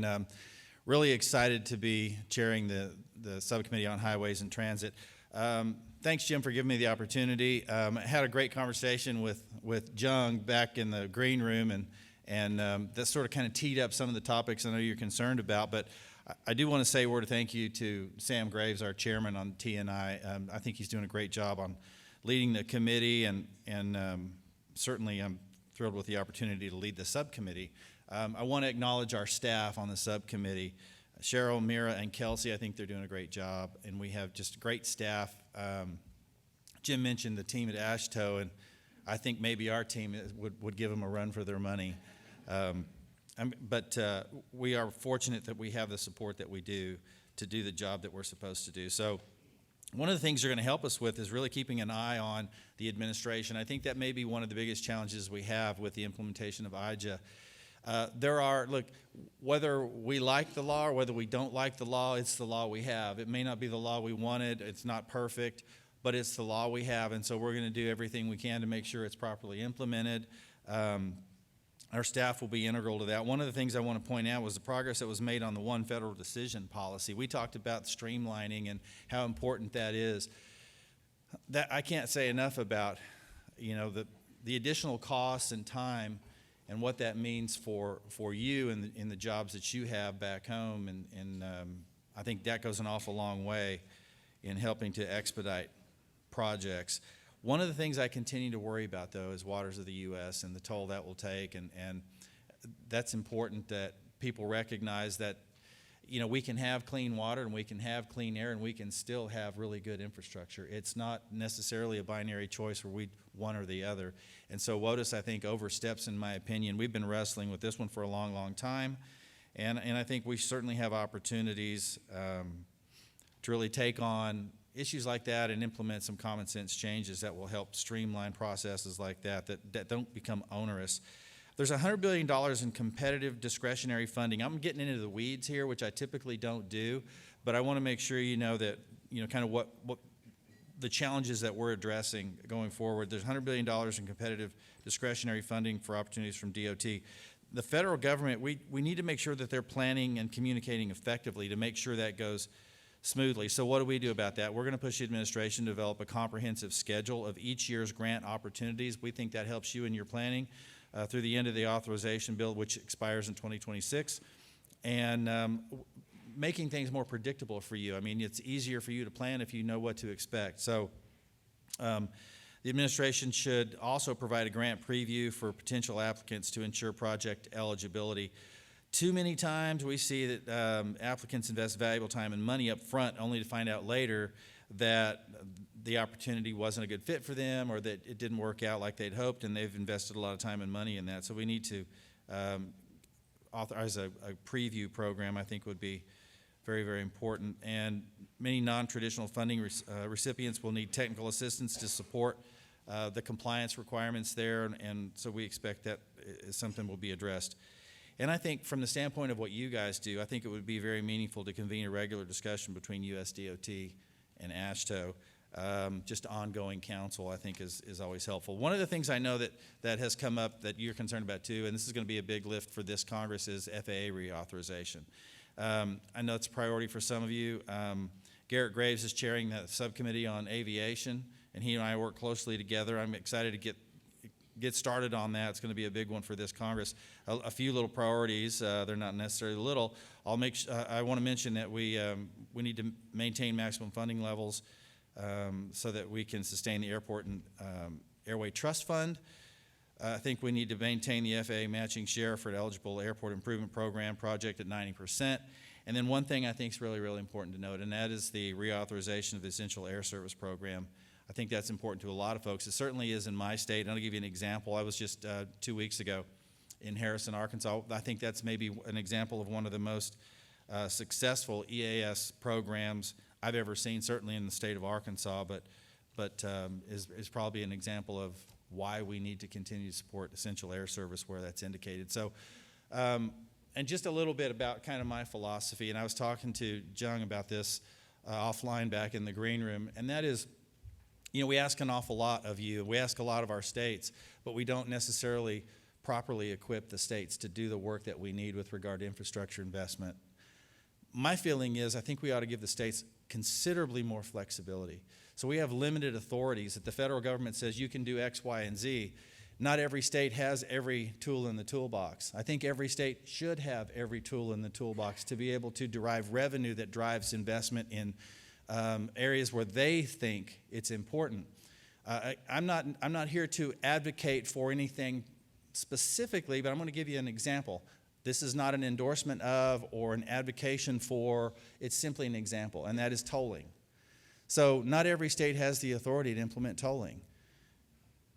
and really excited to be chairing the Subcommittee on Highways and Transit. Thanks, Jim, for giving me the opportunity. I had a great conversation with Jung back in the green room, and that sort of kind of teed up some of the topics I know you're concerned about, but I do want to say a word of thank you to Sam Graves, our chairman on T&I. I think he's doing a great job on leading the committee, and certainly I'm thrilled with the opportunity to lead the subcommittee. I want to acknowledge our staff on the subcommittee. Cheryl, Mira, and Kelsey, I think they're doing a great job, and we have just great staff. Jim mentioned the team at AASHTO, and I think maybe our team would give them a run for their money. But we are fortunate that we have the support that we do to do the job that we're supposed to do. So one of the things you're going to help us with is really keeping an eye on the administration. I think that may be one of the biggest challenges we have with the implementation of IJA. Look, whether we like the law or whether we don't like the law, it's the law we have. It may not be the law we wanted, it's not perfect, but it's the law we have, and so we're going to do everything we can to make sure it's properly implemented. Our staff will be integral to that. One of the things I want to point out was the progress that was made on the one federal decision policy. We talked about streamlining and how important that is. That I can't say enough about, the additional costs and time and what that means for you in the jobs that you have back home, and I think that goes an awful long way in helping to expedite projects. One of the things I continue to worry about, though, is waters of the U.S. and the toll that will take, and that's important that people recognize that, we can have clean water and we can have clean air and we can still have really good infrastructure. It's not necessarily a binary choice where we one or the other. And so WOTUS, I think, oversteps, in my opinion. We've been wrestling with this one for a long, long time, and I think we certainly have opportunities to really take on issues like that and implement some common sense changes that will help streamline processes like that don't become onerous. There's $100 billion in competitive discretionary funding. I'm getting into the weeds here, which I typically don't do, but I want to make sure you know that, kind of what the challenges that we're addressing going forward. There's $100 billion in competitive discretionary funding for opportunities from DOT. The federal government, we need to make sure that they're planning and communicating effectively to make sure that goes smoothly. So what do we do about that? We're going to push the administration to develop a comprehensive schedule of each year's grant opportunities. We think that helps you in your planning through the end of the authorization bill, which expires in 2026, and making things more predictable for you. I mean, it's easier for you to plan if you know what to expect. So the administration should also provide a grant preview for potential applicants to ensure project eligibility. Too many times we see that applicants invest valuable time and money up front only to find out later that the opportunity wasn't a good fit for them or that it didn't work out like they'd hoped, and they've invested a lot of time and money in that. So we need to authorize a preview program, I think would be very, very important. And many non-traditional funding recipients will need technical assistance to support the compliance requirements there, and so we expect that is something will be addressed. And I think from the standpoint of what you guys do, I think it would be very meaningful to convene a regular discussion between USDOT and AASHTO. Just ongoing counsel, I think, is always helpful. One of the things I know that has come up that you're concerned about too, and this is going to be a big lift for this Congress, is FAA reauthorization. I know it's a priority for some of you. Garrett Graves is chairing the subcommittee on aviation, and he and I work closely together. I'm excited to get started on that. It's going to be a big one for this Congress. A few little priorities. They're not necessarily little. I want to mention that we need to maintain maximum funding levels so that we can sustain the Airport and Airway Trust Fund. I think we need to maintain the FAA matching share for an eligible airport improvement program project at 90%. And then one thing I think is really, really important to note, and that is the reauthorization of the Essential Air Service Program. I think that's important to a lot of folks. It certainly is in my state. And I'll give you an example. I was just 2 weeks ago in Harrison, Arkansas. I think that's maybe an example of one of the most successful EAS programs I've ever seen, certainly in the state of Arkansas, but is probably an example of why we need to continue to support Essential Air Service where that's indicated. So, and just a little bit about kind of my philosophy, and I was talking to Jung about this offline back in the green room, and that is, we ask an awful lot of you. We ask a lot of our states, but we don't necessarily properly equip the states to do the work that we need with regard to infrastructure investment. My feeling is I think we ought to give the states considerably more flexibility. So we have limited authorities that the federal government says you can do X, Y, and Z. Not every state has every tool in the toolbox. I think every state should have every tool in the toolbox to be able to derive revenue that drives investment in areas where they think it's important. I'm not here to advocate for anything specifically, but I'm going to give you an example. This is not an endorsement of or an advocation for, it's simply an example, and that is tolling. So not every state has the authority to implement tolling.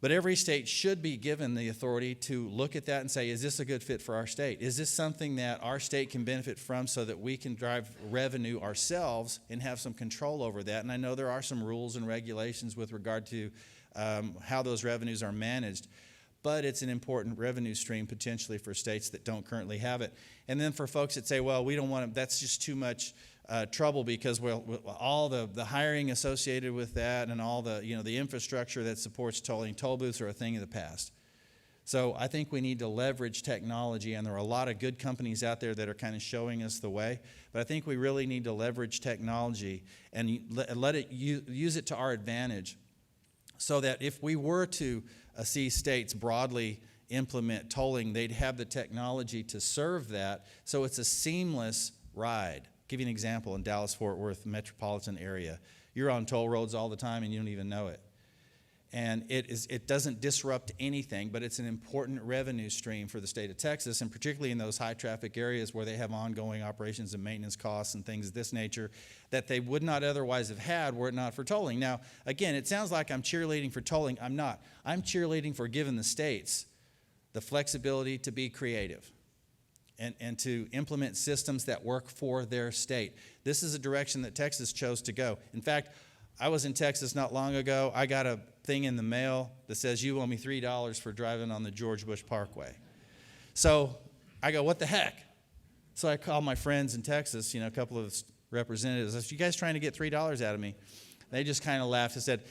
But every state should be given the authority to look at that and say, is this a good fit for our state? Is this something that our state can benefit from so that we can drive revenue ourselves and have some control over that? And I know there are some rules and regulations with regard to how those revenues are managed, but it's an important revenue stream potentially for states that don't currently have it. And then for folks that say, well, we don't want to, that's just too much trouble because all the hiring associated with that and all the the infrastructure that supports tolling, toll booths are a thing of the past. So I think we need to leverage technology, and there are a lot of good companies out there that are kind of showing us the way. But I think we really need to leverage technology and let it use it to our advantage, so that if we were to see states broadly implement tolling, they'd have the technology to serve that, so it's a seamless ride. Give you an example in Dallas-Fort Worth metropolitan area. You're on toll roads all the time and you don't even know it. And it doesn't disrupt anything, but it's an important revenue stream for the state of Texas, and particularly in those high traffic areas where they have ongoing operations and maintenance costs and things of this nature that they would not otherwise have had were it not for tolling. Now, again, it sounds like I'm cheerleading for tolling. I'm not. I'm cheerleading for giving the states the flexibility to be creative and to implement systems that work for their state. This is a direction that Texas chose to go. In fact, I was in Texas not long ago. I got a thing in the mail that says you owe me $3 for driving on the George Bush Parkway. So I go, what the heck? So I called my friends in Texas, a couple of representatives. I said, you guys trying to get $3 out of me? They just kind of laughed and said,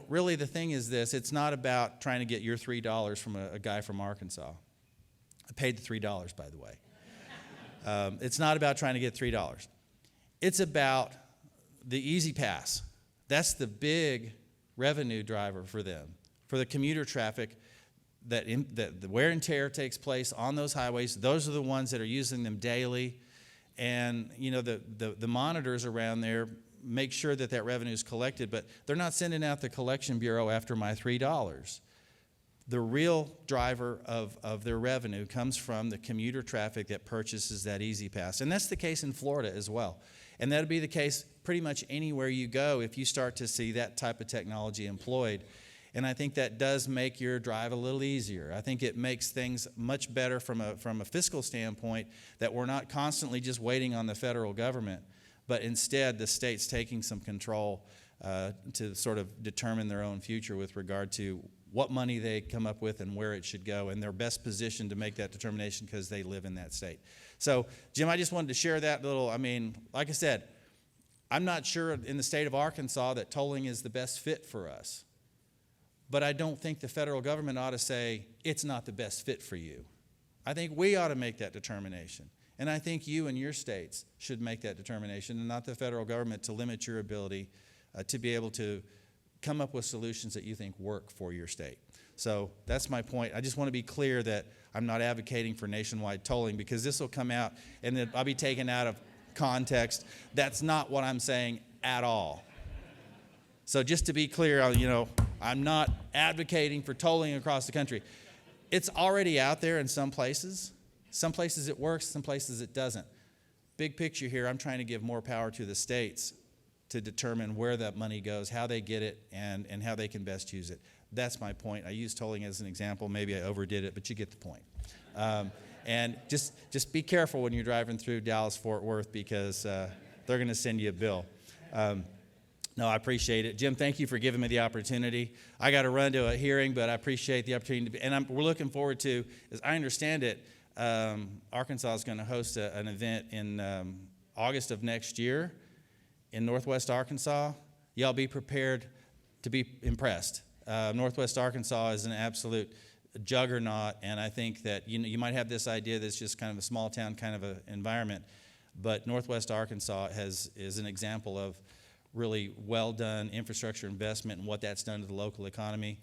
really the thing is this, it's not about trying to get your $3 from a guy from Arkansas. I paid the $3, by the way. It's not about trying to get $3. It's about the easy pass. That's the big revenue driver for them. For the commuter traffic, that the wear and tear takes place on those highways. Those are the ones that are using them daily. And, the monitors around there make sure that that revenue is collected, but they're not sending out the collection bureau after my $3. The real driver of their revenue comes from the commuter traffic that purchases that easy pass. And that's the case in Florida as well. And that'll be the case pretty much anywhere you go if you start to see that type of technology employed. And I think that does make your drive a little easier. I think it makes things much better from a fiscal standpoint, that we're not constantly just waiting on the federal government, but instead the states taking some control to sort of determine their own future with regard to what money they come up with and where it should go, and they're best positioned to make that determination because they live in that state. So, Jim, I just wanted to share that little, like I said, I'm not sure in the state of Arkansas that tolling is the best fit for us. But I don't think the federal government ought to say, it's not the best fit for you. I think we ought to make that determination. And I think you and your states should make that determination, and not the federal government to limit your ability to be able to come up with solutions that you think work for your state. So that's my point. I just want to be clear that I'm not advocating for nationwide tolling, because this will come out and then I'll be taken out of context. That's not what I'm saying at all. So just to be clear, I'm not advocating for tolling across the country. It's already out there in some places. Some places it works, some places it doesn't. Big picture here, I'm trying to give more power to the states to determine where that money goes, how they get it, and how they can best use it. That's my point. I use tolling as an example. Maybe I overdid it, but you get the point. And just be careful when you're driving through Dallas-Fort Worth, because they're going to send you a bill. No, I appreciate it. Jim, thank you for giving me the opportunity. I got to run to a hearing, but I appreciate the opportunity. And we're looking forward to, as I understand it, Arkansas is going to host an event in August of next year in Northwest Arkansas. Y'all be prepared to be impressed. Northwest Arkansas is an absolute juggernaut, and I think that you might have this idea that's just kind of a small town kind of an environment, but Northwest Arkansas is an example of really well done infrastructure investment and what that's done to the local economy.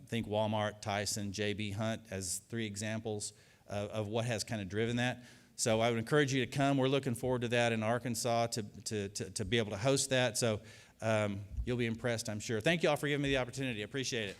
Think Walmart, Tyson, J.B. Hunt as 3 examples of what has kind of driven that. So I would encourage you to come. We're looking forward to that in Arkansas to be able to host that. So you'll be impressed, I'm sure. Thank you all for giving me the opportunity. I appreciate it.